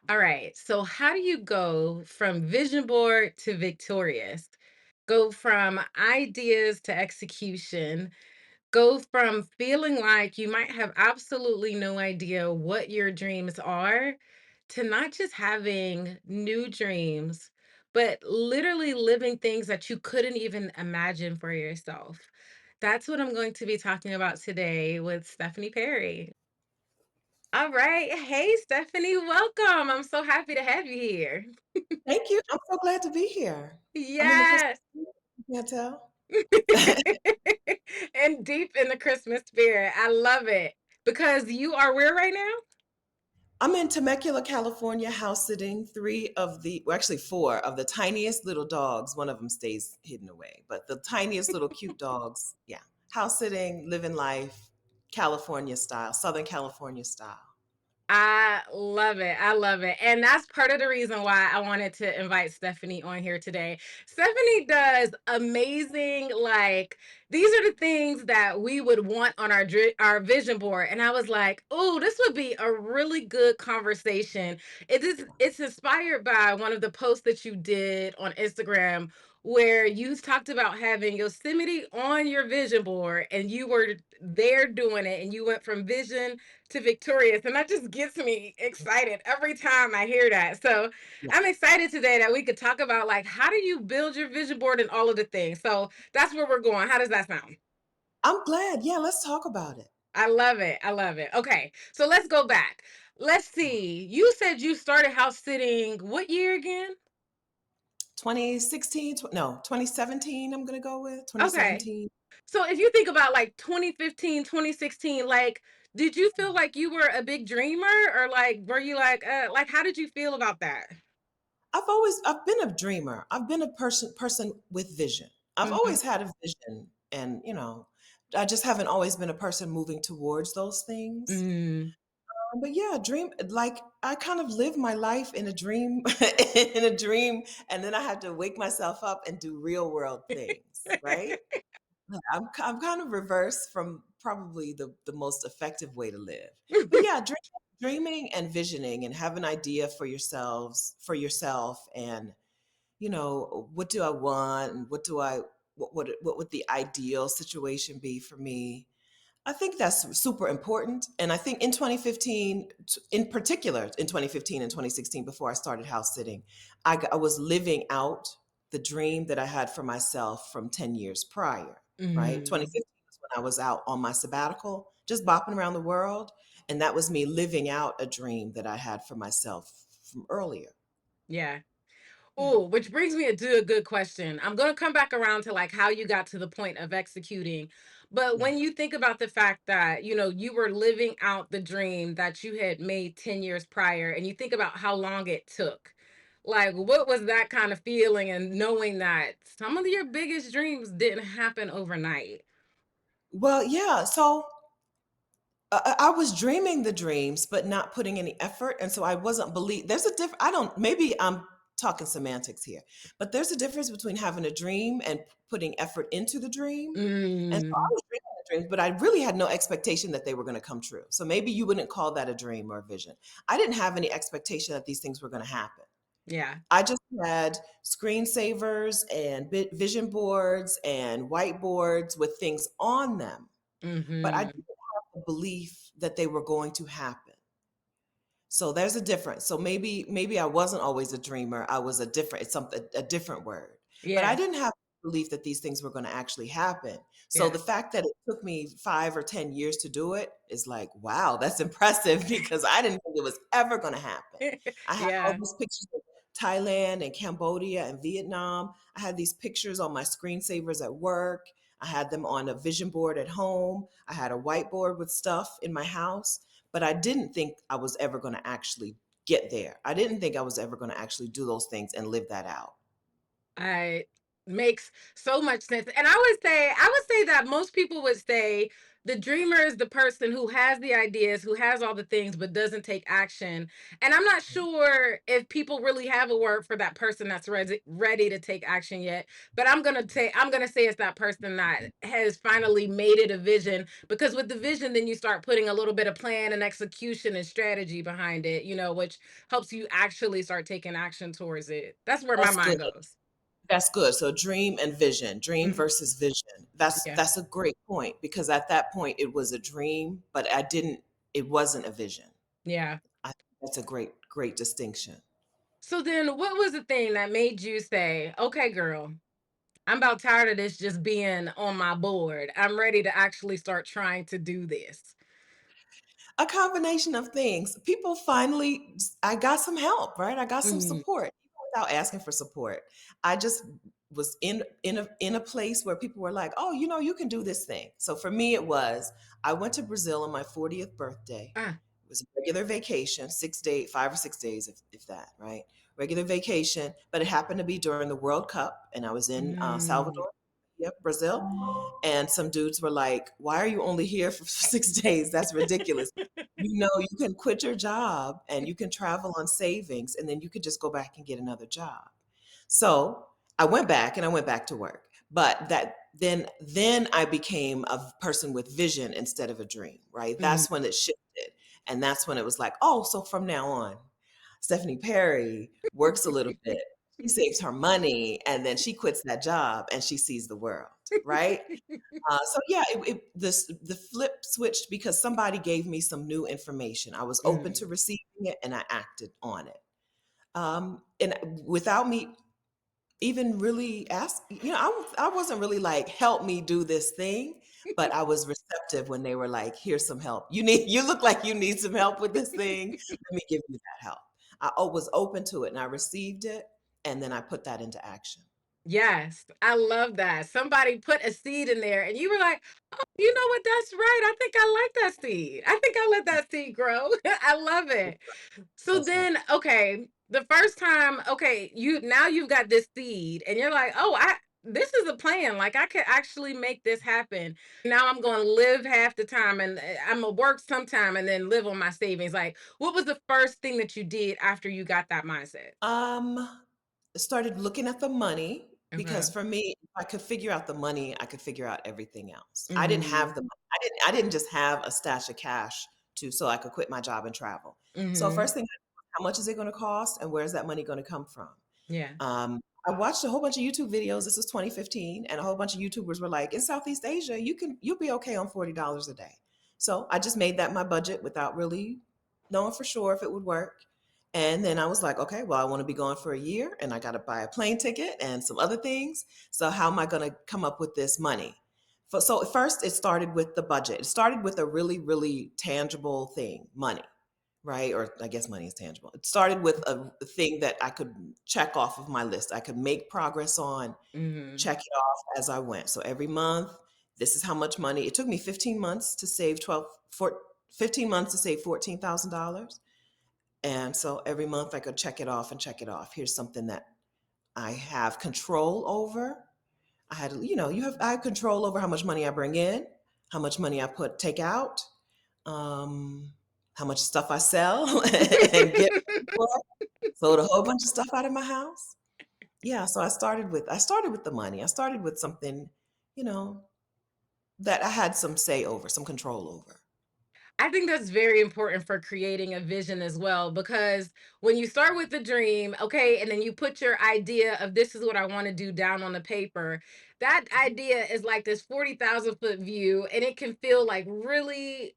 All right. So, how do you go from vision board to victorious? Go from ideas to execution? Go from feeling like you might have absolutely no idea what your dreams are to not just having new dreams, but literally living things that you couldn't even imagine for yourself? That's what I'm going to be talking about today with Stephanie Perry. All right. Hey, Stephanie, welcome. I'm so happy to have you here. Thank you. I'm so glad to be here. I'm in the Christmas Yes. spirit, you can't tell. And deep in the Christmas spirit. I love it. Because you are where right now? I'm in Temecula, California, house sitting actually four of the tiniest little dogs. One of them stays hidden away, but the tiniest little cute dogs. Yeah. House sitting, living life, California style, Southern California style. I love it. I love it. And that's part of the reason why I wanted to invite Stephanie on here today. Stephanie does amazing, like, these are the things that we would want on our vision board. And I was like, oh, this would be a really good conversation. It's inspired by one of the posts that you did on Instagram where you talked about having Yosemite on your vision board and you were there doing it and you went from vision to victorious. And that just gets me excited every time I hear that. So Yeah. I'm excited today that we could talk about like how do you build your vision board and all of the things. So that's where we're going. How does that sound? I'm glad. Yeah, let's talk about it. I love it. I love it. Okay. So let's go back. Let's see. You said you started house sitting what year again? 2016, no, 2017, I'm going to go with Okay. 2017. So if you think about like 2015, 2016, like did you feel like you were a big dreamer or like were you like how did you feel about that? I've been a dreamer. I've been a person with vision. I've Mhm. always had a vision, and I just haven't always been a person moving towards those things. Mm. But yeah, dream like I kind of live my life in a dream in a dream, and then I have to wake myself up and do real world things, right? I'm kind of reverse from probably the most effective way to live. But yeah, dreaming and visioning and have an idea for yourself, and what do I want, and what would the ideal situation be for me? I think that's super important. And I think in 2015, in particular, in 2015 and 2016, before I started house sitting, I was living out the dream that I had for myself from 10 years prior, right? Mhm. 2015 was when I was out on my sabbatical, just bopping around the world. And that was me living out a dream that I had for myself from earlier. Yeah. Yeah. Oh, which brings me to a good question. I'm going to come back around to like how you got to the point of executing. But Yeah. when you think about the fact that, you were living out the dream that you had made 10 years prior and you think about how long it took. Like what was that kind of feeling and knowing that some of your biggest dreams didn't happen overnight? Well, yeah. So I was dreaming the dreams, but not putting any effort, and so I wasn't believe. There's a difference. I don't. Maybe I'm talking semantics here, but there's a difference between having a dream and putting effort into the dream. And so I Mm, was dreaming the dreams, but I really had no expectation that they were going to come true. So maybe you wouldn't call that a dream or a vision. I didn't have any expectation that these things were going to happen. yeah. I just had screensavers and vision boards and whiteboards with things on them, but I Mhm. belief that they were going to happen. So there's a difference. So maybe I wasn't always a dreamer. I was it's something a different word. But I Yeah. didn't have belief that these things were going to actually happen. So Yeah. the fact that it took me 5 or 10 years to do it is like, wow, that's impressive because I didn't think it was ever going to happen. I had all Yeah. these pictures of Thailand and Cambodia and Vietnam. I had these pictures on my screensavers at work. I had them on a vision board at home. I had a whiteboard with stuff in my house, but I didn't think I was ever going to actually get there. I didn't think I was ever going to actually do those things and live that out. I makes so much sense. And I would say that most people would say The dreamer is the person who has the ideas, who has all the things, but doesn't take action. And I'm not sure if people really have a word for that person that's ready to take action yet. But I'm gonna say it's that person that has finally made it a vision. Because with the vision, then you start putting a little bit of plan and execution and strategy behind it, which helps you actually start taking action towards it. That's where my That's good. mind goes. That's good. So dream and vision, dream Mhm. versus vision. That's Yeah. that's a great point because at that point it was a dream, but it wasn't a vision. Yeah. I think that's a great distinction. So then what was the thing that made you say, okay, girl, I'm about tired of this just being on my board. I'm ready to actually start trying to do this. A combination of things. People finally I got some help, right? I got some Mm. support even without asking for support. I just was in a place where people were like, "Oh, you can do this thing." So for me it was I went to Brazil on my 40th birthday. Ah. It was a regular vacation, 6 day, 5 or 6 days if that, right? Regular vacation, but it happened to be during the World Cup and I was in Mm. Salvador, yep, Brazil. And some dudes were like, "Why are you only here for 6 days? That's ridiculous. You can quit your job and you can travel on savings, and then you could just go back and get another job." So I went back and I went back to work. But then I became a person with vision instead of a dream, right? Mm. That's when it shifted. And that's when it was like, oh, so from now on, Stephanie Perry works a little bit. She saves her money and then she quits that job and she sees the world, right? So yeah, the flip switched because somebody gave me some new information. I was open to Mm. receiving it and I acted on it. And without me even really ask, I wasn't really like, help me do this thing, but I was receptive when they were like, here's some help. You look like you need some help with this thing. Let me give you that help. Was open to it and I received it and then I put that into action. Yes, I love that. Somebody put a seed in there and you were like, oh, you know what? That's right. I think I like that seed. I think I'll let that seed grow. I love it. So That's right. then, okay, the first time, okay, you've got this seed and you're like, oh, I this is a plan. Like I could actually make this happen. Now I'm going to live half the time and I'm gonna work sometime and then live on my savings. Like, what was the first thing that you did after you got that mindset? Um, Started looking at the money because Okay. for me, if I could figure out the money, I could figure out everything else. I didn't have Mhm. the money. I didn't just have a stash of cash so I could quit my job and travel. So Mhm. first thing, how much is it going to cost and where's that money going to come from? Yeah. I watched a whole bunch of YouTube videos. This is 2015, and a whole bunch of YouTubers were like, in Southeast Asia, you'll be okay on $40 a day. So I just made that my budget without really knowing for sure if it would work. And then I was like, okay, well, I want to be gone for a year and I got to buy a plane ticket and some other things. So how am I going to come up with this money? So first it started with the budget. It started with a really, really tangible thing, money, right? Or I guess money is tangible. It started with a thing that I could check off of my list. I could make progress on, Mhm. check it off as I went. So every month, this is how much money. It took me 15 months to save 15 months to save $14,000. And so every month I could check it off and check it off. Here's something that I have control over. I have control over how much money I bring in, how much money I take out, um, how much stuff I sell and get for. Sold a whole bunch of stuff out of my house. Yeah, so I started with the money. I started with something, you know, that I had some say over, some control over. I think that's very important for creating a vision as well, because when you start with the dream, okay, and then you put your idea of this is what I want to do down on the paper, that idea is like this 40,000 foot view, and it can feel like really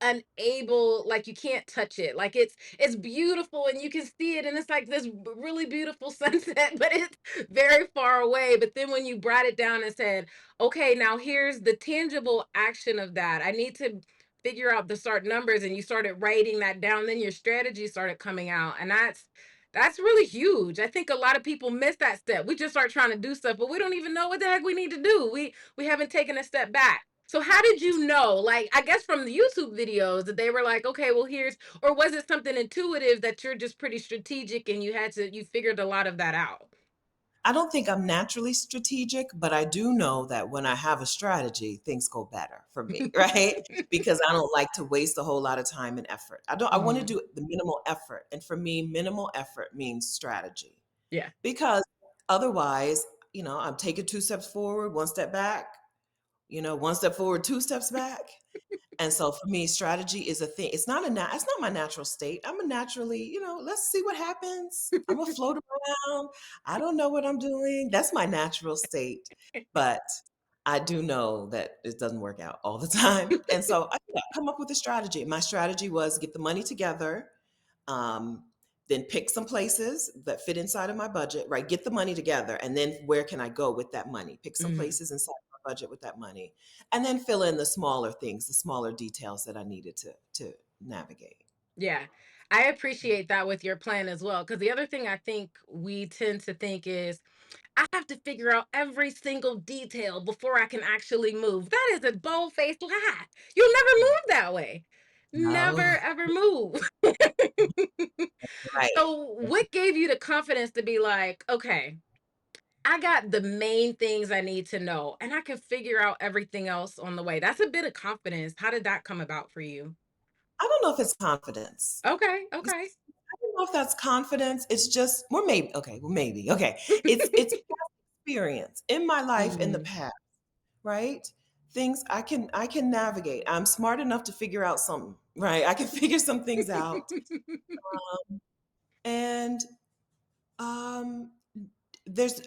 unable, like you can't touch it, like it's beautiful and you can see it and it's like this really beautiful sunset, but it's very far away. But then when you brought it down and said, okay, now here's the tangible action of that, I need to figure out the start numbers, and you started writing that down, then your strategy started coming out, and that's really huge. I think a lot of people miss that step. We just start trying to do stuff, but we don't even know what the heck we need to do. We haven't taken a step back. So how did you know? Like, I guess from the YouTube videos that they were like, okay, well, here's, or was it something intuitive that you're just pretty strategic and you figured a lot of that out? I don't think I'm naturally strategic, but I do know that when I have a strategy, things go better for me, right? Because I don't like to waste a whole lot of time and effort. I want to Mhm. do the minimal effort. And for me, minimal effort means strategy. Yeah. Because otherwise, I'm taking 2 steps forward, 1 step back, 1 step forward, 2 steps back. And so for me, strategy is a thing. It's not my natural state. I'm a naturally, let's see what happens. I'm a float around. I don't know what I'm doing. That's my natural state. But I do know that it doesn't work out all the time. And so I come up with a strategy. My strategy was get the money together, um, then pick some places that fit inside of my budget, right? Get the money together. And then where can I go with that money? Pick some Mhm. places inside my budget with that money. And then fill in the smaller things, the smaller details that I needed to navigate. Yeah. I appreciate that with your plan as well. Because the other thing I think we tend to think is, I have to figure out every single detail before I can actually move. That is a bold faced lie. You'll never move that way. No, Never ever move. right. So, what gave you the confidence to be like, okay, I got the main things I need to know and I can figure out everything else on the way? That's a bit of confidence. How did that come about for you? I don't know if it's confidence. Okay, It's okay. I don't know if that's confidence. It's just, well, maybe. Okay, well, maybe. Okay, it's experience in my life in the Mhm. past, right? Things I can navigate. I'm smart enough to figure out something, right? I can figure some things out, and um,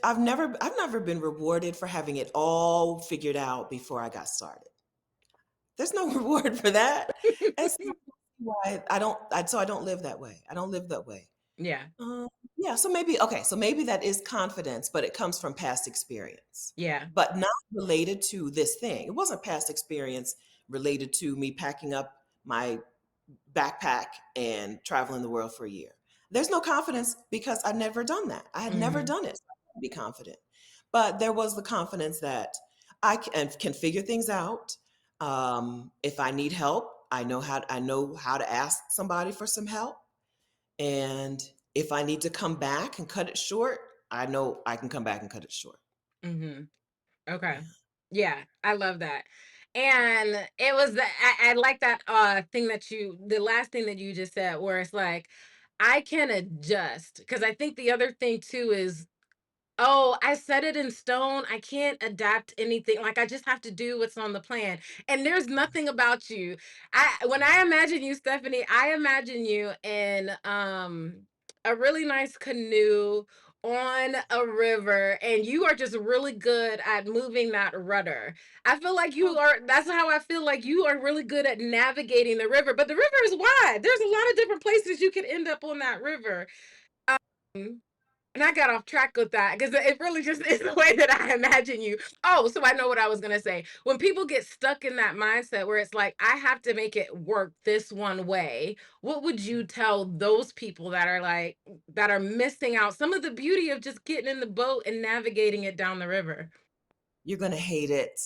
I've never been rewarded for having it all figured out before I got started. There's no reward for that, and so why I don't live that way. I don't live that way. Yeah, Um, yeah, so maybe that is confidence, but it comes from past experience, yeah. but not related to this thing. It wasn't past experience related to me packing up my backpack and traveling the world for a year. There's no confidence because I'd never done that. I had never Mhm, done it. So I couldn't be confident. But there was the confidence that I can figure things out. If I need help, I know how to ask somebody for some help. And if I need to come back and cut it short, I know I can come back and cut it short. mhm. Okay. Yeah, I love that. And it was I like that thing that the last thing that you just said where it's like I can adjust because I think the other thing too is, oh, I set it in stone. I can't adapt anything. Like I just have to do what's on the plan. And there's nothing about you. When I imagine you, Stephanie, I imagine you in a really nice canoe on a river and you are just really good at moving that rudder. I feel like you Oh, are that's how I feel like you are really good at navigating the river. But the river is wide. There's a lot of different places you could end up on that river. Um, and I got off track with that because it really just is the way that I imagine you. Oh, so I know what I was gonna say. When people get stuck in that mindset where it's like, I have to make it work this one way, what would you tell those people that are like that are missing out some of the beauty of just getting in the boat and navigating it down the river? you're gonna hate it.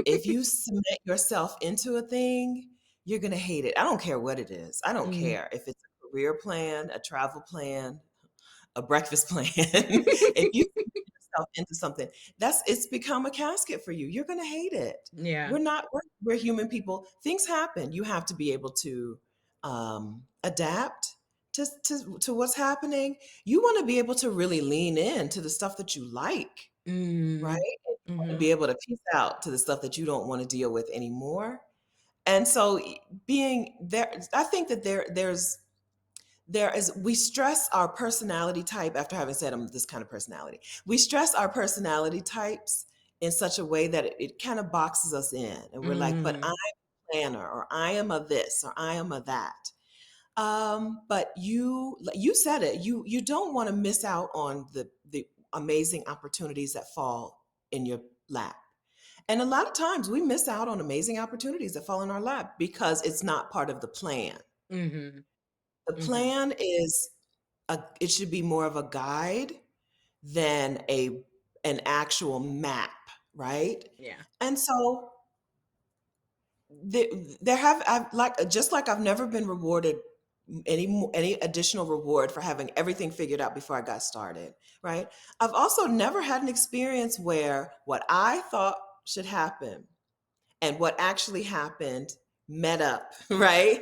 If you submit yourself into a thing, you're gonna hate it. I don't care what it is. I don't Mhm. care if it's a career plan, a travel plan, a breakfast plan. If you submit yourself into something, it's become a casket for you. You're gonna hate it. Yeah. We're human people. Things happen. You have to be able to adapt to what's happening. You want to be able to really lean in to the stuff that you like, right? Mm. And you want to be Mhm. able to piece out to the stuff that you don't want to deal with anymore. And so being there, I think that we stress our personality type after having said I'm this kind of personality. We stress our personality types in such a way that it kind of boxes us in. And we're like, but I'm Mm. a planner, or I am a this, or I am a that. But you said it. You don't want to miss out on the amazing opportunities that fall in your lap. And a lot of times we miss out on amazing opportunities that fall in our lap because it's not part of the plan. Mhm. The Mhm. plan it should be more of a guide than an actual map, right? Yeah. And so there have I've like just like I've never been rewarded any additional reward for having everything figured out before I got started, right? I've also never had an experience where what I thought should happen and what actually happened met up, right?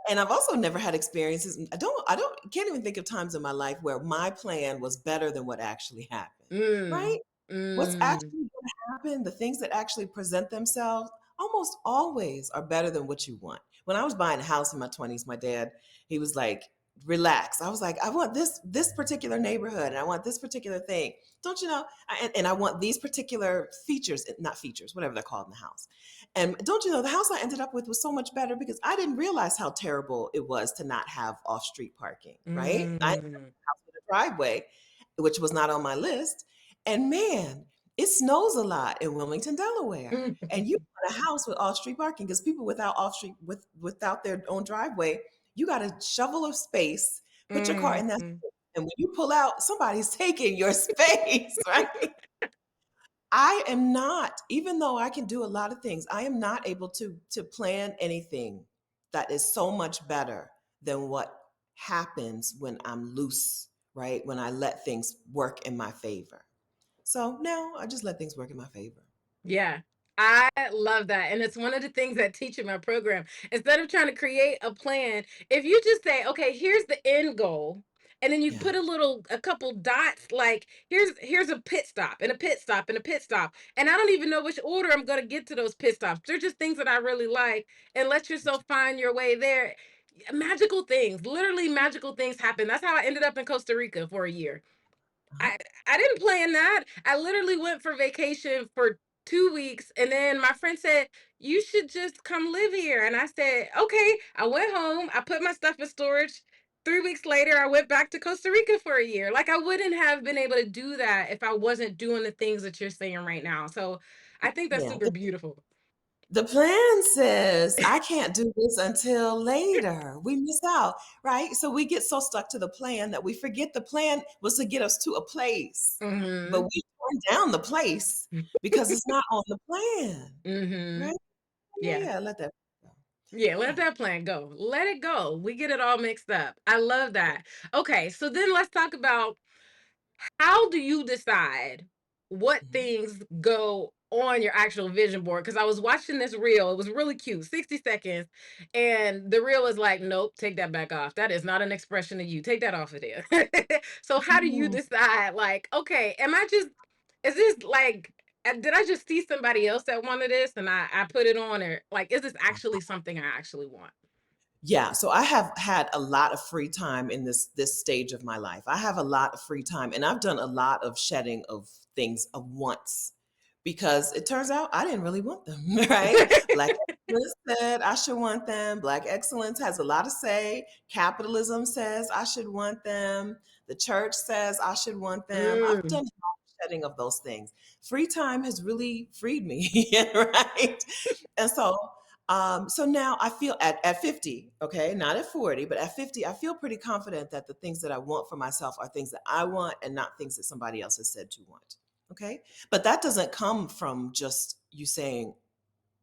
And I've also never had experiences. I don't can't even think of times in my life where my plan was better than what actually happened, right? Mm, What's mm, actually going to happen, the things that actually present themselves almost always are better than what you want. When I was buying a house in my 20s, my dad, he was like, relax. I was like, I want this particular neighborhood and I want this particular thing. Don't you know? And I want these particular features, not features, whatever they're called in the house. And don't you know, the house I ended up with was so much better because I didn't realize how terrible it was to not have off-street parking, right? I ended up mm. with a house with a driveway, which was not on my list. And man, it snows a lot in Wilmington, Delaware. And you want a house with off-street parking because people without off-street without their own driveway, you got a shovel of space, put your car in that. Mhm. And when you pull out, somebody's taking your space, right? I am not, even though I can do a lot of things, I am not able to plan anything that is so much better than what happens when I'm loose, right? When I let things work in my favor. So now I just let things work in my favor. Yeah. I love that. And it's one of the things that teach in my program. Instead of trying to create a plan, if you just say, okay, here's the end goal, and then you Yeah. put a couple dots, like here's a pit stop and a pit stop and a pit stop. And I don't even know which order I'm gonna get to those pit stops. They're just things that I really like. And let yourself find your way there. Magical things, literally magical things happen. That's how I ended up in Costa Rica for a year. Uh-huh. I didn't plan that. I literally went for vacation for 2 weeks, and then my friend said, "You should just come live here." And I said, "Okay." I went home. I put my stuff in storage. 3 weeks later, I went back to Costa Rica for a year. Like I wouldn't have been able to do that if I wasn't doing the things that you're saying right now. So I think that's Yeah. super beautiful. The plan says, I can't do this until later. We miss out, right? So we get so stuck to the plan that we forget the plan was to get us to a place. But Mhm. we turn down the place because it's not on the plan, right? Mhm. Yeah, Yeah. yeah, let that go. Yeah, let Yeah. that plan go. Let it go. We get it all mixed up. I love that. Okay, so then let's talk about, how do you decide what Mhm. things go on your actual vision board? Because I was watching this reel. It was really cute, 60 seconds. And the reel is like, nope, take that back off. That is not an expression of you. Take that off of there. So, how do you Mm, decide, like, okay, is this like, did I just see somebody else that wanted this and I put it on? Or like, is this actually something I actually want? yeah, so I have had a lot of free time in this stage of my life. I have a lot of free time and I've done a lot of shedding of things of once because it turns out I didn't really want them, right? Black excellence said I should want them. Black excellence has a lot to say. Capitalism says I should want them. The church says I should want them. I've done Mm, a lot of shedding of those things. Free time has really freed me, right? And so now I feel at 50, okay, not at 40, but at 50, I feel pretty confident that the things that I want for myself are things that I want and not things that somebody else has said to want. Okay. But that doesn't come from just you saying,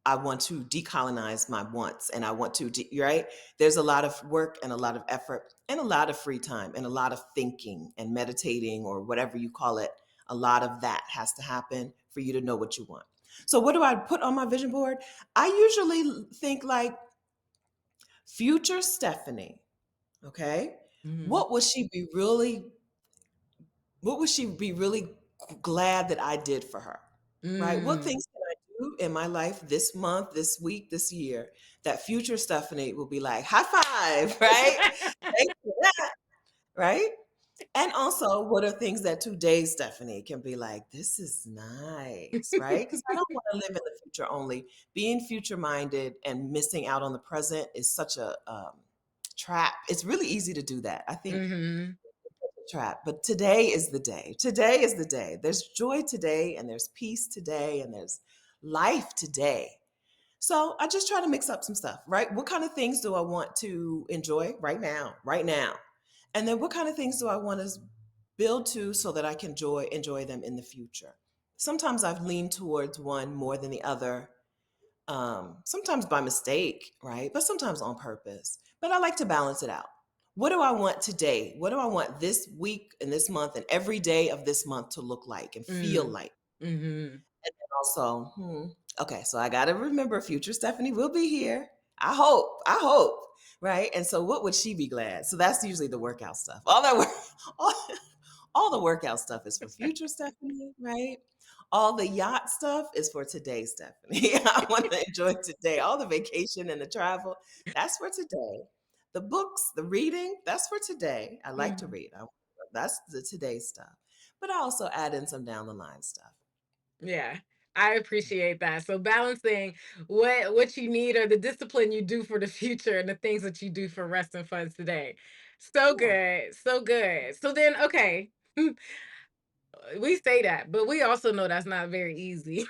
I want to decolonize my wants and I want to, right? There's a lot of work and a lot of effort and a lot of free time and a lot of thinking and meditating or whatever you call it. A lot of that has to happen for you to know what you want. So, what do I put on my vision board? I usually think like future Stephanie, okay? mm, What would she be really what would she be really glad that I did for her? Right? What mm. things can I do in my life this month, this week, this year that future Stephanie will be like, high five, right? Thank you for that, right? And also, what are things that today's Stephanie can be like, this is nice, right? Because I don't want to live in the future only. Being future minded and missing out on the present is such a trap. It's really easy to do that. I think Mhm. trap. But today is the day. Today is the day. There's joy today, and there's peace today, and there's life today. So I just try to mix up some stuff, right? What kind of things do I want to enjoy right now, right now? And then what kind of things do I want to build to so that I can enjoy them in the future? Sometimes I've leaned towards one more than the other, sometimes by mistake, right? But sometimes on purpose. But I like to balance it out. What do I want today? What do I want this week and this month and every day of this month to look like and feel Mm. like? Mhm. And then also, okay, so I got to remember future Stephanie will be here. I hope, right? And so what would she be glad? So that's usually the workout stuff. All that work, all, all the workout stuff is for future Stephanie, right? All the yacht stuff is for today, Stephanie. I want to enjoy today. All the vacation and the travel, that's for today. The books, the reading, that's for today. I like to Mhm. read. That's the today stuff. But I also add in some down the line stuff. Yeah. I appreciate that. So balancing what you need or the discipline you do for the future and the things that you do for rest and fun today. So Yeah. good. So good. So then okay. We say that, but we also know that's not very easy.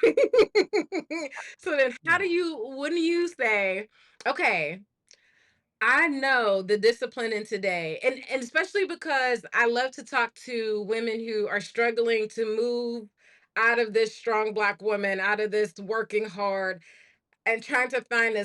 So then how Yeah. do you when do you say, okay, I know the discipline in today, and especially because I love to talk to women who are struggling to move out of this strong black woman, out of this working hard and trying to find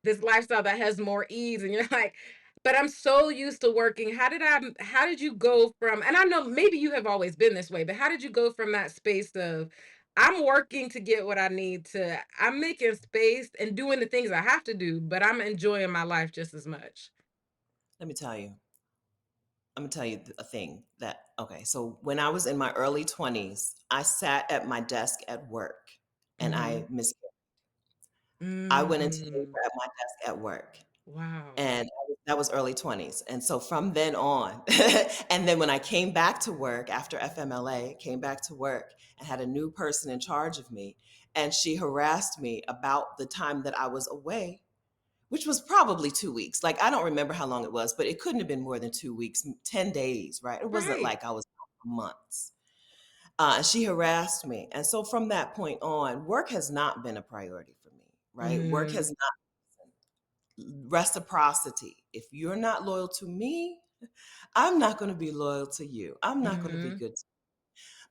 this lifestyle that has more ease. And you're like, but I'm so used to working. How did you go from, and I know maybe you have always been this way, but how did you go from that space of I'm working to get what I need to I'm making space and doing the things I have to do, but I'm enjoying my life just as much? Let me tell you. I'm gonna tell you a thing that okay. So when I was in my early 20s, I sat at my desk at work and I Mhm. mis I went into Mm. labor at my desk at work. Wow. And that was early 20s. And so from then on, and then when I came back to work after FMLA, came back to work and had a new person in charge of me, and she harassed me about the time that I was away, which was probably 2 weeks. Like, I don't remember how long it was, but it couldn't have been more than 2 weeks, 10 days, right? It wasn't Right. like I was gone for months. She harassed me. And so from that point on, work has not been a priority for me, right? Work has Mm. not reciprocity. If you're not loyal to me, I'm not going to be loyal to you. I'm not going to be Mhm. good.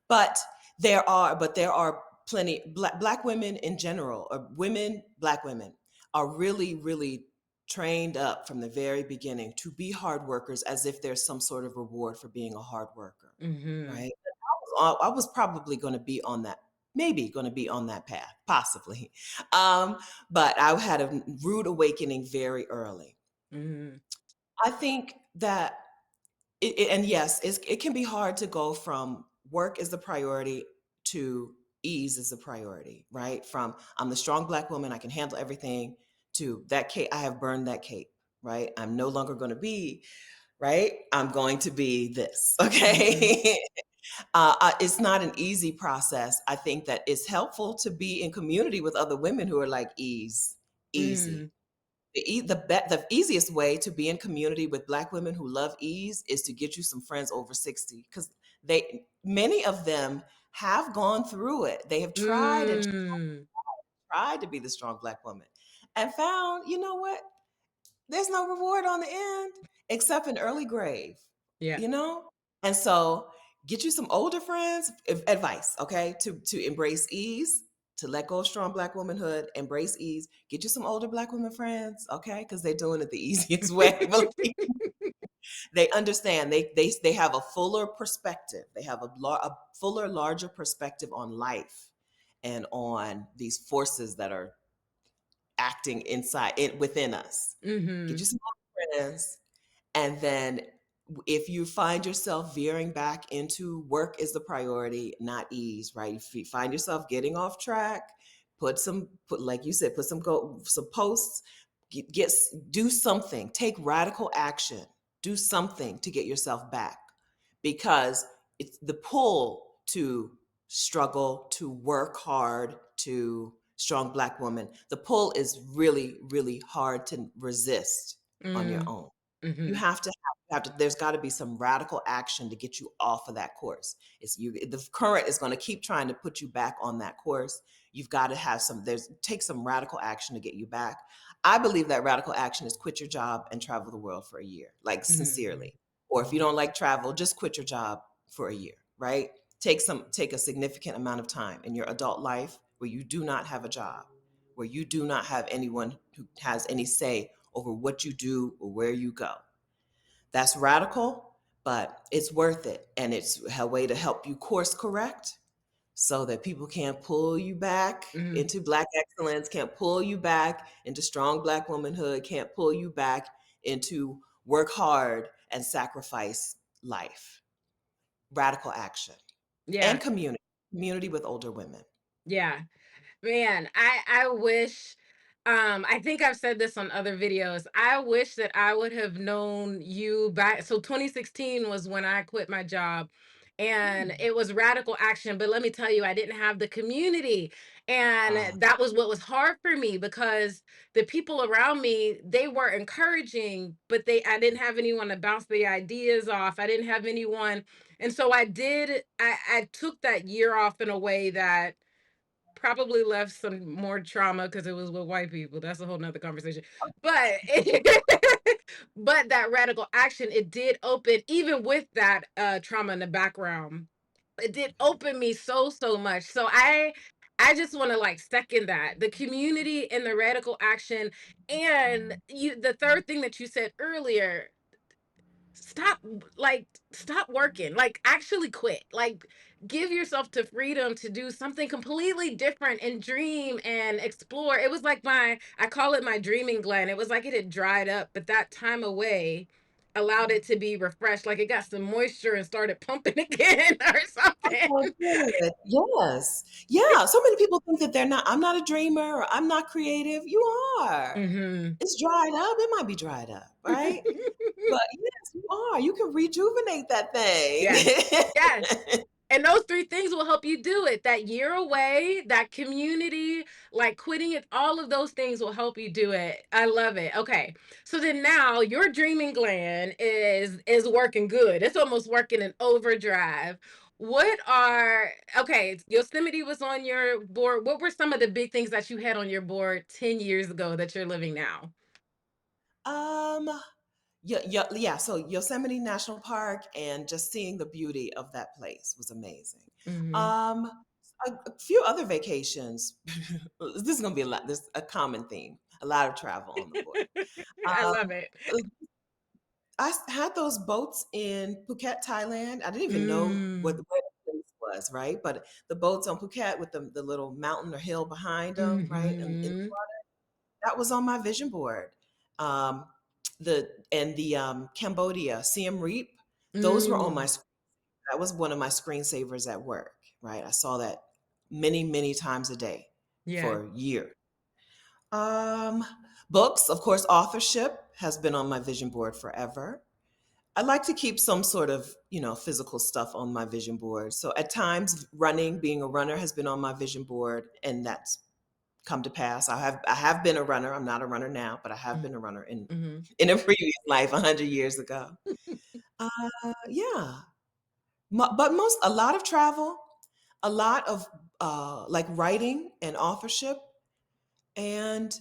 But there are plenty black women in general, or women, black women are really, really trained up from the very beginning to be hard workers as if there's some sort of reward for being a hard worker, Mhm. right? I was probably going to be on that, maybe going to be on that path, possibly. Um, but I had a rude awakening very early. Mhm. I think that and yes, it can be hard to go from work is the priority to ease is the priority, right? From I'm the strong black woman, I can handle everything, to that cape, I have burned that cape, right? I'm no longer going to be, right? I'm going to be this, Mhm. okay? It's not an easy process. I think that it's helpful to be in community with other women who are like ease, easy. Mhm. The easiest way to be in community with black women who love ease is to get you some friends over 60, because they many of them have gone through it. They have tried and Mm. tried to be the strong black woman and found, you know what? There's no reward on the end except an early grave, Yeah. you know? And so get you some older friends, advice, okay? To embrace ease, to let go of strong black womanhood, embrace ease. Get you some older black women friends, okay? Because they're doing it the easiest way. They understand. They have a fuller perspective. They have a fuller, larger perspective on life and on these forces that are acting within us. Get you Mhm. some other friends, and then if you find yourself veering back into work is the priority, not ease, right? If you find yourself getting off track, put like you said, put some posts, get do something, take radical action, do something to get yourself back, because it's the pull to struggle, to work hard, to strong black woman. The pull is really, really hard to resist on your Mm. own. You Mhm. have to there's got to be some radical action to get you off of that course. The current is going to keep trying to put you back on that course. You've got to have take some radical action to get you back. I believe that radical action is quit your job and travel the world for a year, like Mhm. sincerely. Or if you don't like travel, just quit your job for a year, right? Take a significant amount of time in your adult life where you do not have a job, where you do not have anyone who has any say over what you do or where you go. That's radical, but it's worth it. And it's a way to help you course correct so that people can't pull you back Mhm. into Black excellence, can't pull you back into strong Black womanhood, can't pull you back into work hard and sacrifice life. Radical action Yeah. and community with older women. Yeah. Man, I wish I think I've said this on other videos. I wish that I would have known you back. So 2016 was when I quit my job, and Mm. it was radical action, but let me tell you, I didn't have the community. Ah, And that was what was hard for me, because the people around me, they were encouraging, but they I didn't have anyone to bounce the ideas off. I didn't have anyone. And so I took that year off in a way that probably left some more trauma because it was with white people. That's a whole nother conversation. But but that radical action, it did open, even with that trauma in the background, it did open me so much. So I just want to like second that. The community and the radical action. And you, the third thing that you said earlier, stop, like, stop working, like actually quit, like give yourself to freedom to do something completely different and dream and explore. It was like I call it my dreaming gland. It was like it had dried up, but that time away allowed it to be refreshed, like it got some moisture and started pumping again or something. oh, good. Yes. Yeah. So many people think that I'm not a dreamer or I'm not creative. You are. Hmm. It's dried up. It might be dried up, right? But yes, you are. You can rejuvenate that Yes, yes. thing. And those 3 things will help you do it. That year away, that community, like quitting it, all of those things will help you do it. I love it. Okay. So then now your dreaming gland is working good. It's almost working in overdrive. What are Okay, Yosemite was on your board. What were some of the big things that you had on your board 10 years ago that you're living now? um, yeah, yeah, yeah. So Yosemite National Park and just seeing the beauty of that place was amazing. Mhm. Um, a few other vacations. This is gonna be a lot. There's a common theme. A lot of travel on the board. I Um, love it. had those boats in Phuket, Thailand. I didn't even know Mm. where the place was, right? But the boats on Phuket with the little mountain or hill behind them, right? And Mhm. that was on my vision board. Um, the Cambodia, Siem Reap, those were on my Mm. screen. That was one of my screensavers at work, right? I saw that many times a day Yeah. for years. Um, books, of course, authorship has been on my vision board forever. I like to keep some sort of, physical stuff on my vision board. So at times running, being a runner has been on my vision board, and that's come to pass. I have been a runner. I'm not a runner now, but I have Mm. been a runner in Mhm. in a previous life 100 years ago. Yeah. But a lot of travel, a lot of like writing and authorship, and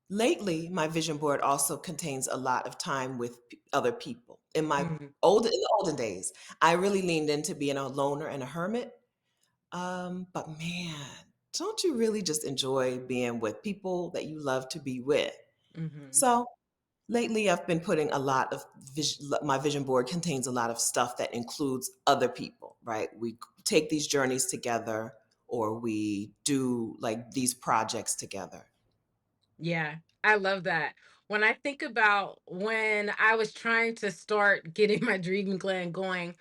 lately, my vision board also contains a lot of time with other people. Mhm. In the olden days, I really leaned into being a loner and a hermit. But man, don't you really just enjoy being with people that you love to be with? Mhm. So lately, I've been putting a lot of my vision board contains a lot of stuff that includes other people, right? We take these journeys together, or we do like these projects together. Yeah, I love that. When I think about when I was trying to start getting my dream gland going,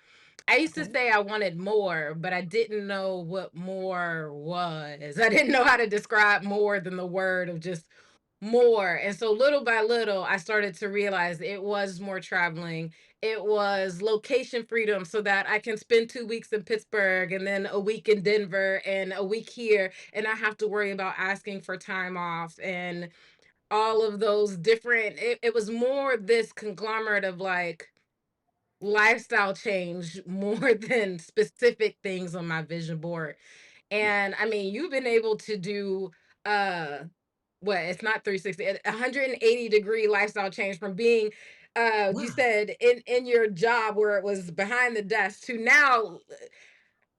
I used to Okay. say I wanted more, but I didn't know what more was. I didn't know how to describe more than the word of just more. And so little by little, I started to realize it was more traveling. It was location freedom so that I can spend 2 weeks in Pittsburgh and then a week in Denver and a week here. And I have to worry about asking for time off and all of those different, it was more this conglomerate of like lifestyle change more than specific things on my vision board. And I mean, you've been able to do uh what, it's not 360, 180-degree lifestyle change from being you Wow. said in your job where it was behind the desk to now.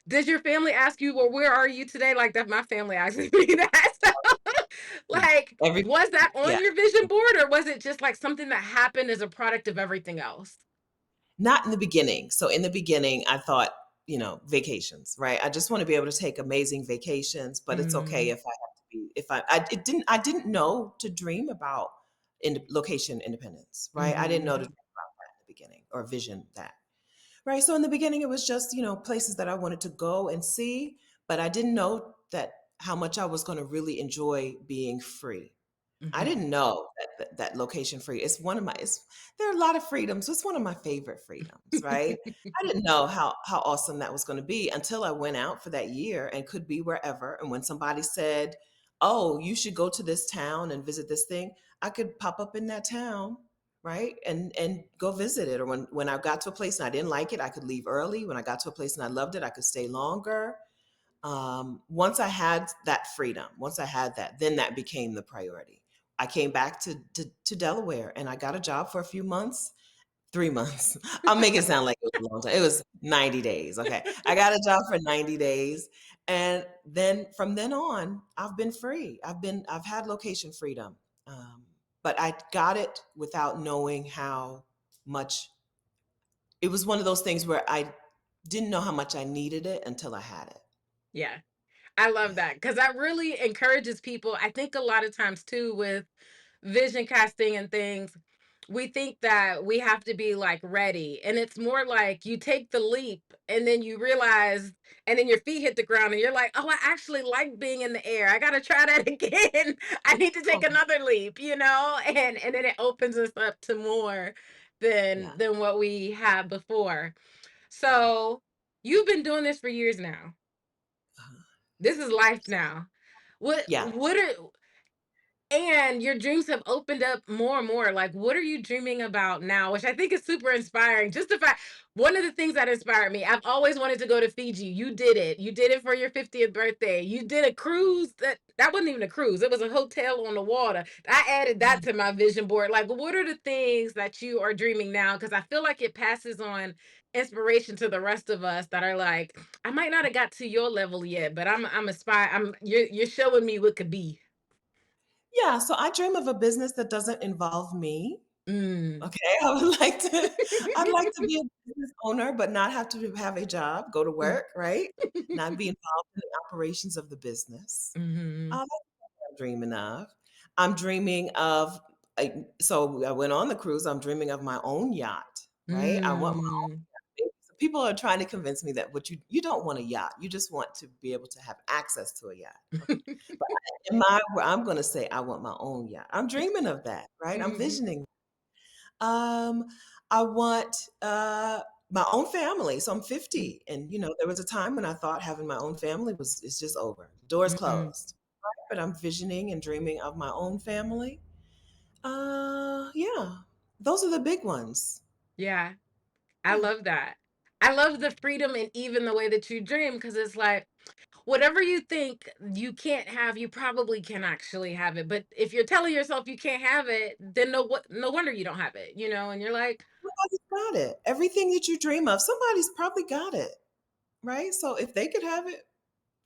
Does your family ask you, well, where are you today? Like that, my family asks me that. So, Like, Every was that yeah. on your vision board or was it just like something that happened as a product of everything else? Not in the beginning. So in the beginning, I thought, vacations, right? I just want to be able to take amazing vacations, but it's okay Mm, if I have to be, if I didn't know to dream about location independence, right? I didn't know to mhm. dream about that in the beginning or vision that. Right. So in the beginning, it was just, places that I wanted to go and see, but I didn't know that how much I was going to really enjoy being free. I Mhm. didn't know that location free. There are a lot of freedoms. It's one of my favorite freedoms, right? I didn't know how awesome that was going to be until I went out for that year and could be wherever. And when somebody said, "Oh, you should go to this town and visit this thing," I could pop up in that town, right? And go visit it. Or when I got to a place and I didn't like it, I could leave early. When I got to a place and I loved it, I could stay longer. Once I had that freedom, once I had that, then that became the priority. I came back to Delaware and I got a job for a few months, 3 months. I'll make it sound like it was a long time. It was 90 days. Okay. I got a job for 90 days. And then from then on, I've been free. I've had location freedom. Um, but I got it without knowing how much. It was one of those things where I didn't know how much I needed it until I had it. Yeah. I love Yeah. that because that really encourages people. I think a lot of times too with vision casting and things, we think that we have to be like ready. And it's more like you take the leap and then you realize, and then your feet hit the ground and you're like, oh, I actually like being in the air. I got to try that again. I need to take Oh, another leap, and then it opens us up to more yeah. than what we had before. So you've been doing this for years now. Uh-huh. This is life now. Yeah. What are and your dreams have opened up more and more. Like, what are you dreaming about now? Which I think is super inspiring. Just the fact, one of the things that inspired me, I've always wanted to go to Fiji. You did it. You did it for your 50th birthday. You did a cruise that wasn't even a cruise. It was a hotel on the water. I added that to my vision board. Like, what are the things that you are dreaming now? Because I feel like it passes on inspiration to the rest of us that are like, I might not have got to your level yet, but I'm aspire. You're showing me what could be. Yeah, so I dream of a business that doesn't involve me. Mm. Okay, I'd like to be a business owner, but not have to have a job, go to work, right? Not be involved in the operations of the business. Mhm. That's what I'm dreaming of. I'm dreaming of so I went on the cruise, I'm dreaming of my own yacht, right? I want my own Mm. yacht. So people are trying to convince me that what you don't want a yacht, you just want to be able to have access to a yacht. Okay. But I'm gonna say I want my own yacht. I'm dreaming of that, right? I'm Mhm. visioning. Um, I want my own family. So I'm Mm. 50, and there was a time when I thought having my own family was it's just over. Doors Mhm. closed. Right? But I'm visioning and dreaming of my own family. Yeah, those are the big ones. Yeah, I Yeah. love that. I love the freedom and even the way that you dream because it's like whatever you think you can't have, you probably can actually have it. But if you're telling yourself you can't have it, then no wonder you don't have it, and you're like, Somebody's got it. Everything that you dream of, somebody's probably got it, right? So if they could have it,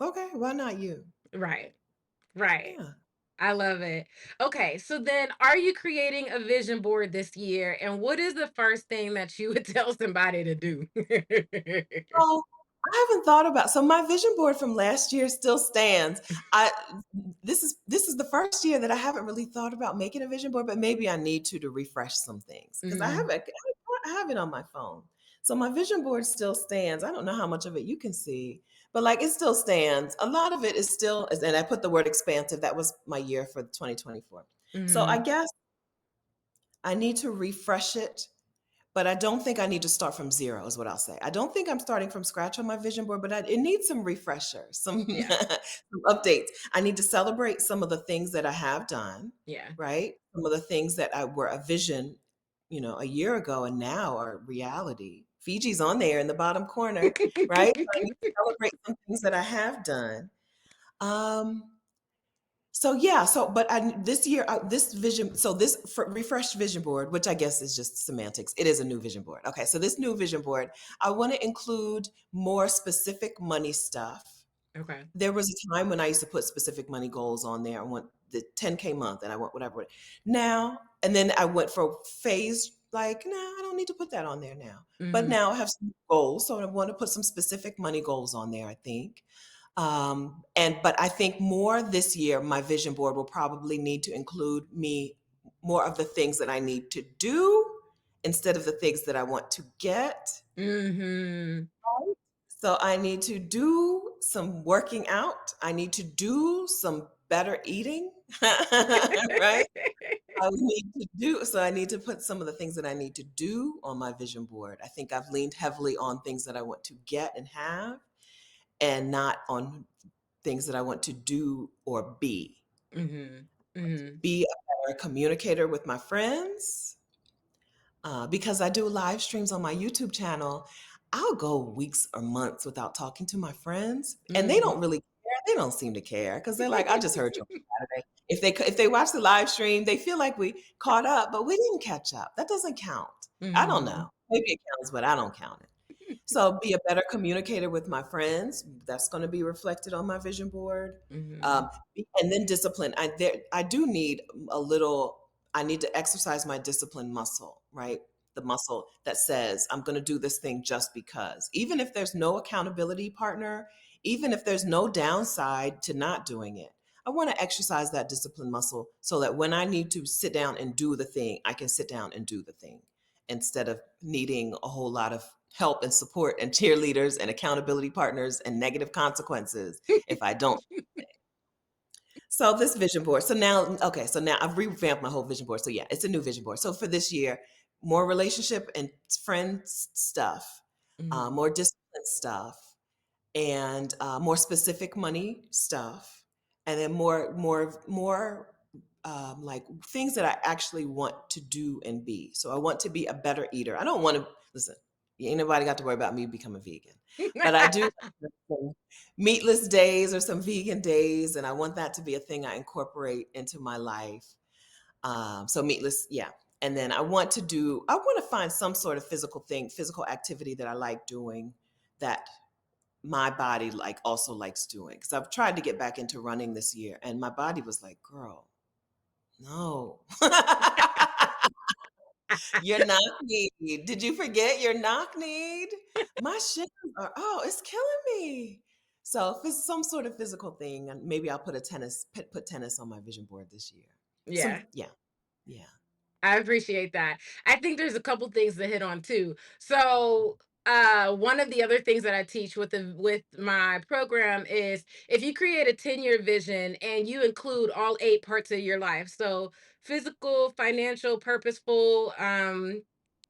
okay, why not you? right, right. Yeah. I love it. Okay, so then are you creating a vision board this year? And what is the first thing that you would tell somebody to do? Oh, I haven't thought about so my vision board from last year still stands. I this is the first year that I haven't really thought about making a vision board, but maybe I need to refresh some things because Mhm. I have it on my phone. So my vision board still stands. I don't know how much of it you can see, but like it still stands. A lot of it is still, and I put the word expansive. That was my year for 2024. So I Mhm. guess I need to refresh it, but I don't think I need to start from zero, is what I'll say. I don't think I'm starting from scratch on my vision board, but it needs some refreshers, some, Yeah. some updates. I need to celebrate some of the things that I have done, Yeah. right? Some of the things that I were a vision, a year ago and now are reality. Fiji's on there in the bottom corner, right? So I need to celebrate some things that I have done. Um, so yeah, but this year, this vision, so this refreshed vision board, which I guess is just semantics, it is a new vision board. Okay, so this new vision board, I want to include more specific money stuff. Okay. There was a time when I used to put specific money goals on there. I want the 10K month and I want whatever. Now, and then I went for a phase like, no, I don't need to put that on there now. But Mhm. now I have some goals. So I want to put some specific money goals on there, I think. And but I think more this year, my vision board will probably need to include me more of the things that I need to do instead of the things that I want to get. Mhm. So I need to do some working out. I need to do some better eating, right? I would need to do so I need to put some of the things that I need to do on my vision board. I think I've leaned heavily on things that I want to get and have and not on things that I want to do or be. Mhm. Mhm. Be a better communicator with my friends, because I do live streams on my YouTube channel. I'll go weeks or months without talking to my friends, and they Mhm. don't really care. They don't seem to care because they're like, "I just heard you on Saturday." If they watch the live stream, they feel like we caught up, but we didn't catch up. That doesn't count. I don't know. Mhm. Maybe it counts, but I don't count it. So be a better communicator with my friends. That's going to be reflected on my vision board. Mhm. And then discipline. I do need a little. I need to exercise my discipline muscle, right? The muscle that says I'm going to do this thing just because, even if there's no accountability partner, even if there's no downside to not doing it. I want to exercise that discipline muscle so that when I need to sit down and do the thing, I can sit down and do the thing instead of needing a whole lot of help and support and cheerleaders and accountability partners and negative consequences if I don't. So this vision board. So now, okay, so now I've revamped my whole vision board. So yeah, it's a new vision board. So for this year, more relationship and friend stuff, Mhm. more discipline stuff, and more specific money stuff, and then more like things that I actually want to do and be. So I want to be a better eater. I don't want to listen. Ain't nobody got to worry about me becoming vegan, but I do like some meatless days or some vegan days, and I want that to be a thing I incorporate into my life. So meatless, yeah. And then I want to find some sort of physical thing, physical activity that I like doing that my body like also likes doing. Because I've tried to get back into running this year, and my body was like, "Girl, no, your knock need. Did you forget your knock need? My shins are it's killing me." So if it's some sort of physical thing, and maybe I'll put tennis on my vision board this year. Yeah. Yeah, yeah. I appreciate that. I think there's a couple things to hit on too. So, one of the other things that I teach with my program is if you create a 10-year vision and you include all 8 parts of your life. So, physical, financial, purposeful,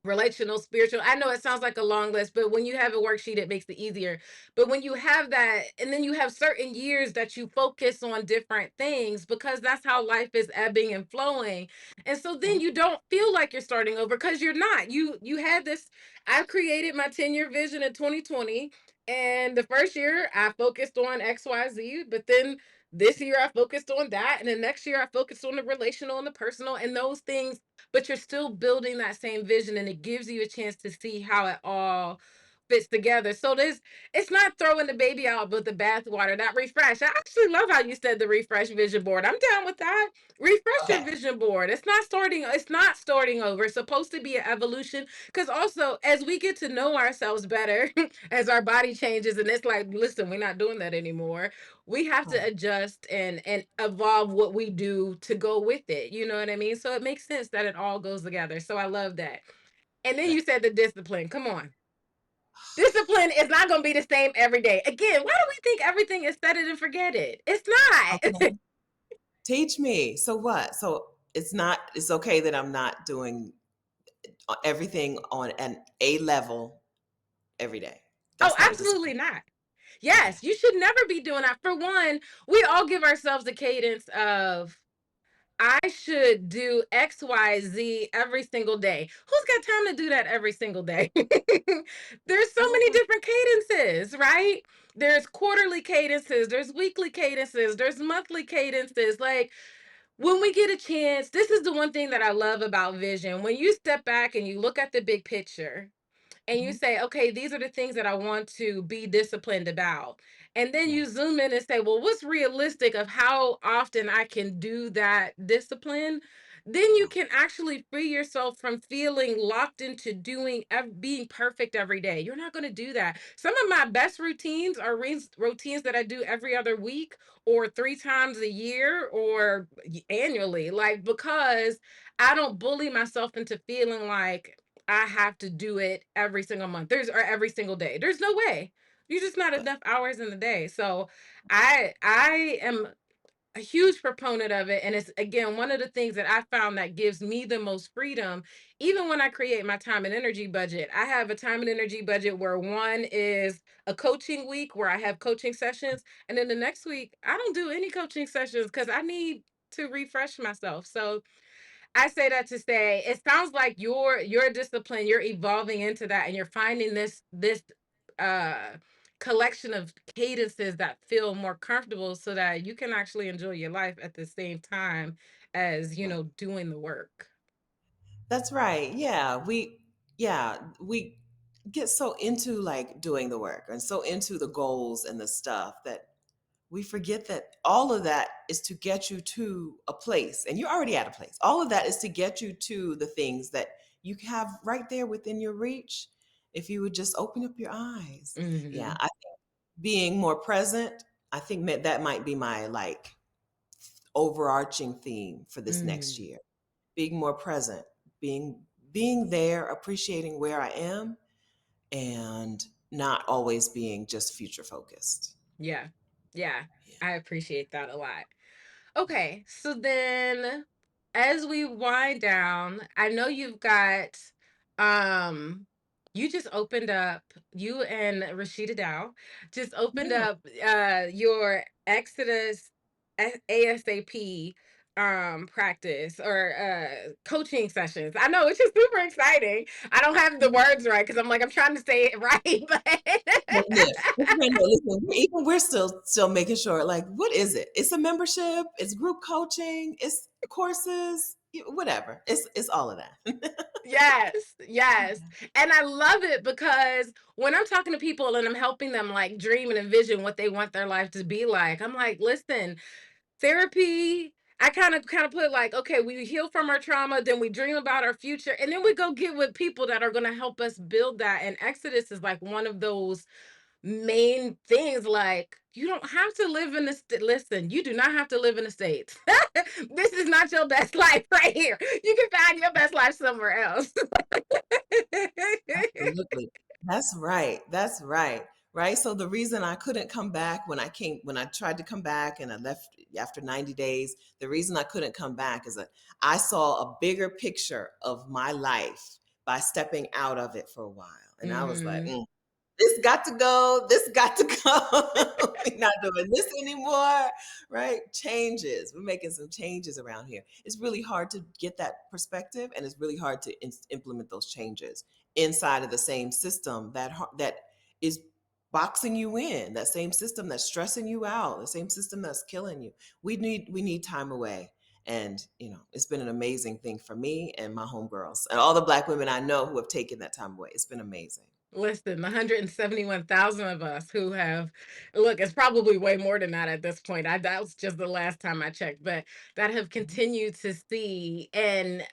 relational, spiritual. I know it sounds like a long list, but when you have a worksheet, it makes it easier. But when you have that, and then you have certain years that you focus on different things because that's how life is ebbing and flowing, and so then Okay. you don't feel like you're starting over because you're not. You had this. I created my 10-year vision in 2020. And the first year I focused on XYZ, but then this year I focused on that. And the next year I focused on the relational and the personal and those things. But you're still building that same vision and it gives you a chance to see how it all fits together. So it's not throwing the baby out with the bathwater. That refresh. I actually love how you said the refresh vision board. I'm down with that. Refresh your Okay. vision board. It's not starting over. It's supposed to be an evolution. Because also, as we get to know ourselves better, as our body changes, and it's like, listen, we're not doing that anymore. We have to Right. adjust and evolve what we do to go with it. You know what I mean? So it makes sense that it all goes together. So I love that. And then Right. you said the discipline. Come on. Discipline is not going to be the same every day. Again, why do we think everything is set it and forget it? It's not. Okay. Teach me. So what? So it's okay that I'm not doing everything on an A level every day. Oh, That's not a absolutely discipline. not. Okay. Yes, you should never be doing that. For one, we all give ourselves a cadence of I should do XYZ every single day. Who's got time to do that every single day? There's so many Oh, different cadences, right? There's quarterly cadences, there's weekly cadences, there's monthly cadences. Like when we get a chance, this is the one thing that I love about vision. When you step back and you look at the big picture, and you Mhm. say, okay, these are the things that I want to be disciplined about. And then Yeah. you zoom in and say, well, what's realistic of how often I can do that discipline? Then you Yeah. can actually free yourself from feeling locked into being perfect every day. You're not going to do that. Some of my best routines are routines that I do every other week or 3 times a year or annually, like, because I don't bully myself into feeling like I have to do it every single month. Or every single day. There's no way. You're just not But enough hours in the day. So I am a huge proponent of it. And it's, again, one of the things that I found that gives me the most freedom. Even when I create my time and energy budget, I have a time and energy budget where one is a coaching week where I have coaching sessions. And then the next week, I don't do any coaching sessions because I need to refresh myself. So I say that to say it sounds like your discipline, you're evolving into that, and you're finding this uh collection of cadences that feel more comfortable so that you can actually enjoy your life at the same time as, right. doing the work. That's right. We get so into like doing the work and so into the goals and the stuff that we forget that all of that is to get you to a place, and you're already at a place. All of that is to get you to the things that you have right there within your reach if you would just open up your eyes. Yeah, Mhm. I think being more present, I think that might be my like overarching theme for this next Mm. year. Being more present, being being there, appreciating where I am, and not always being just future focused. Yeah. Yeah. Yeah. I appreciate that a lot. Okay, so then as we wind down, I know you've got um you just opened up, you and Rashida Dow just opened Yeah. up your Exodus ASAP practice or coaching sessions. I know it's just super exciting. I don't have the words right because I'm like I'm trying to say it right, Well, but yeah. Listen, even we're still making sure, like, what is it? It's a membership, it's group coaching, it's courses, whatever. It's all of that. yes, yes. And I love it because when I'm talking to people and I'm helping them like dream and envision what they want their life to be like, I'm like, listen, therapy, I kind of put like, okay, we heal from our trauma, then we dream about our future, and then we go get with people that are going to help us build that. And Exodus is like one of those main things. Like, you don't have to live in the listen, you do not have to live in the States. This is not your best life right here. You can find your best life somewhere else. Absolutely. That's right. That's right. Right. So the reason I couldn't come back when I tried to come back and I left after 90 days, the reason I couldn't come back is that I saw a bigger picture of my life by stepping out of it for a while. And I was like, Mhm. this got to go. This got to go. We're not doing this anymore, right? Changes. We're making some changes around here. It's really hard to get that perspective, and it's really hard to implement those changes inside of the same system that is boxing you in. That same system that's stressing you out. The same system that's killing you. We need time away. And it's been an amazing thing for me and my homegirls and all the Black women I know who have taken that time away. It's been amazing. Listen, 171,000 of us who have, look, it's probably way more than that at this point. That was just the last time I checked, but that have Mhm. continued to see and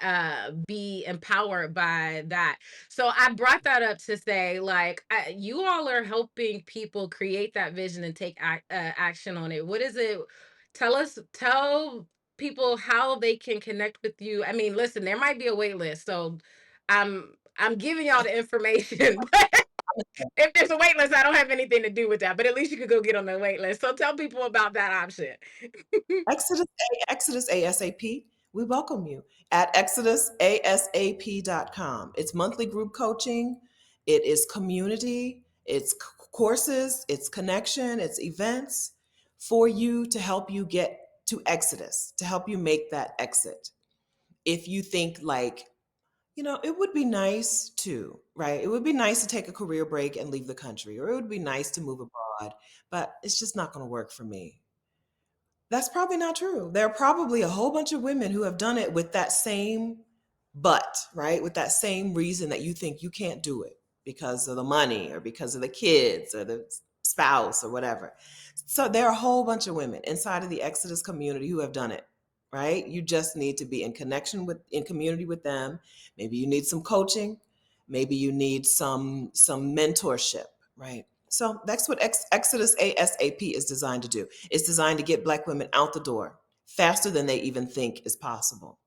be empowered by that. So I brought that up to say, like, you all are helping people create that vision and take action on it. What is it? Tell people how they can connect with you. I mean, listen, there might be a wait list, so I'm giving y'all the information, but if there's a wait list, I don't have anything to do with that. But at least you could go get on the wait list. So tell people about that option. Exodus ASAP. We welcome you at exodusasap.com. It's monthly group coaching, it is community, it's courses, it's connection, it's events for you to help you get to Exodus, to help you make that exit. If you think like, it would be nice to, right? It would be nice to take a career break and leave the country, or it would be nice to move abroad, but it's just not going to work for me. That's probably not true. There are probably a whole bunch of women who have done it with that same but, right? With that same reason that you think you can't do it. because of the money or because of the kids or the spouse or whatever. So there are a whole bunch of women inside of the Exodus community who have done it, right? You just need to be in connection with, in community with them. Maybe you need some coaching, maybe you need some mentorship, right? So that's what Exodus ASAP is designed to do. It's designed to get Black women out the door faster than they even think is possible,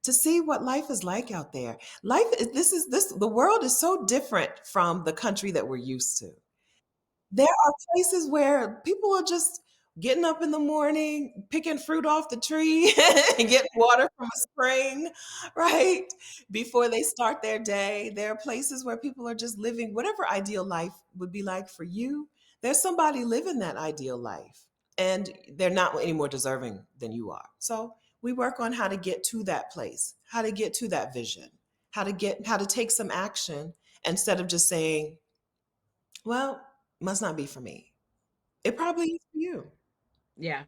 to see what life is like out there. Life is this the world is so different from the country that we're used to. There are places where people are just getting up in the morning, picking fruit off the tree, and getting water from a spring, right? Before they start their day. There are places where people are just living whatever ideal life would be like for you. There's somebody living that ideal life, and they're not any more deserving than you are. So we work on how to get to that place, how to get to that vision, how to take some action instead of just saying, well, must not be for me. It probably is for you. Yeah.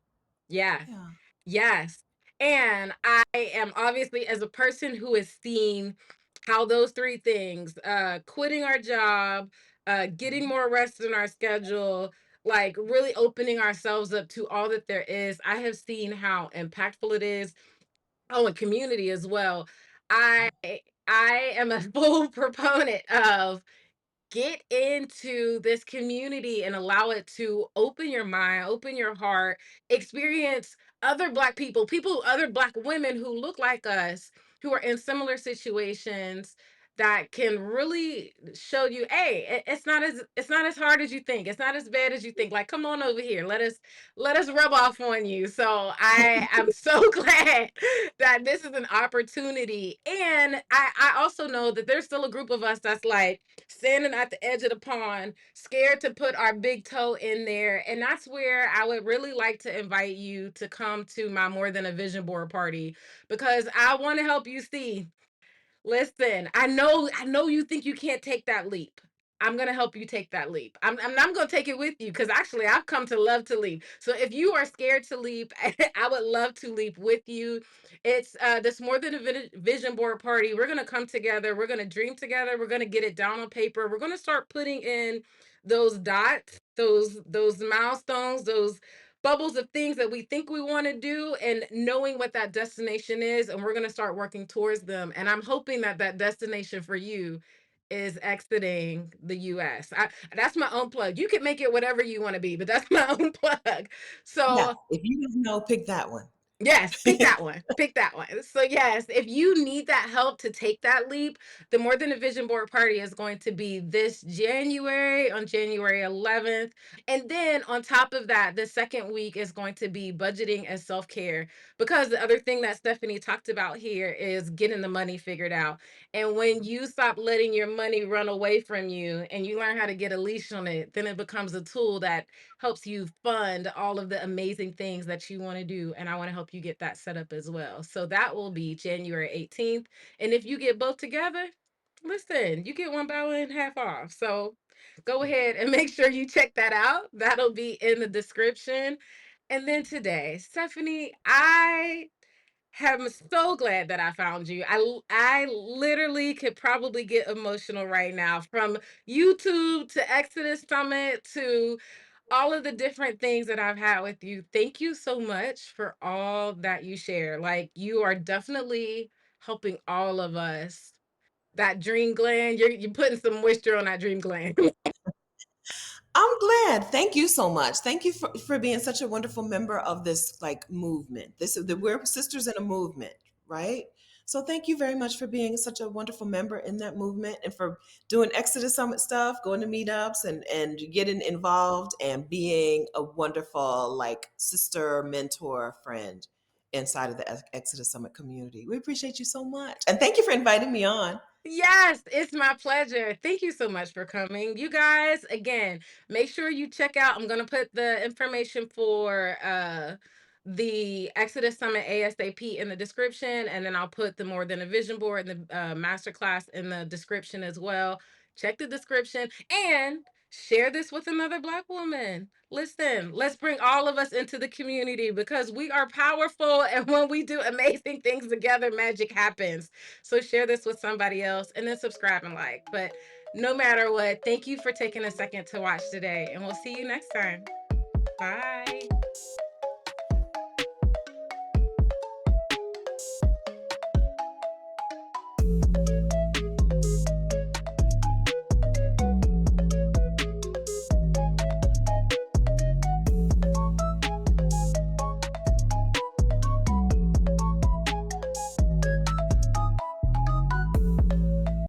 Yeah. Yeah. Yes. And I am obviously, as a person who has seen how those three things, quitting our job, getting Mhm. more rest in our schedule, like really opening ourselves up to all that there is, I have seen how impactful it is. Oh, and community as well. I I am a full proponent of get into this community and allow it to open your mind, open your heart, experience other Black people, other Black women who look like us, who are in similar situations that can really show you, hey, it's not as hard as you think. It's not as bad as you think. Like, come on over here. Let us rub off on you. So I am so glad that this is an opportunity. And I also know that there's still a group of us that's like, standing at the edge of the pond, scared to put our big toe in there. And that's where I would really like to invite you to come to my More Than a Vision Board party, because I want to help you see. Listen, I know you think you can't take that leap. I'm gonna help you take that leap. I'm gonna take it with you, because actually I've come to love to leap. So if you are scared to leap, I would love to leap with you. It's this More Than a Vision Board party. We're gonna come together. We're gonna dream together. We're gonna get it down on paper. We're gonna start putting in those dots, those milestones, those bubbles of things that we think we want to do, and knowing what that destination is, and we're going to start working towards them. And I'm hoping that that destination for you is exiting the US. That's my own plug. You can make it whatever you want to be, but that's my own plug. Yeah. So If you don't know, pick that one. yes, pick that one. Pick that one. So yes, if you need that help to take that leap, the More Than a Vision Board party is going to be this January, on January 11th. And then on top of that, the second week is going to be budgeting and self-care, because the other thing that Stephanie talked about here is getting the money figured out. And when you stop letting your money run away from you and you learn how to get a leash on it, then it becomes a tool that helps you fund all of the amazing things that you want to do. And I want to help you get that set up as well. So that will be January 18th. And if you get both together, listen, you get one buy one half off. So go ahead and make sure you check that out. That'll be in the description. And then today, Stephanie, I am so glad that I found you. I literally could probably get emotional right now, from YouTube to Exodus Summit to all of the different things that I've had with you. Thank you so much for all that you share. Like, you are definitely helping all of us. That dream gland, you're putting some moisture on that dream gland. I'm glad. Thank you so much. Thank you for being such a wonderful member of this like movement. This is the we're sisters in a movement, right? So thank you very much for being such a wonderful member in that movement and for doing Exodus Summit stuff, going to meetups and getting involved and being a wonderful like sister, mentor, friend inside of the Exodus Summit community. We appreciate you so much. And thank you for inviting me on. Yes, it's my pleasure. Thank you so much for coming. You guys, again, make sure you check out. I'm going to put the information for the Exodus Summit ASAP in the description, and then I'll put the More Than a Vision Board and the masterclass in the description as well. Check the description and share this with another Black woman. Listen, let's bring all of us into the community, because we are powerful, and when we do amazing things together, magic happens. So share this with somebody else, and then subscribe and like. But no matter what. Thank you for taking a second to watch today, and we'll see you next time. Bye.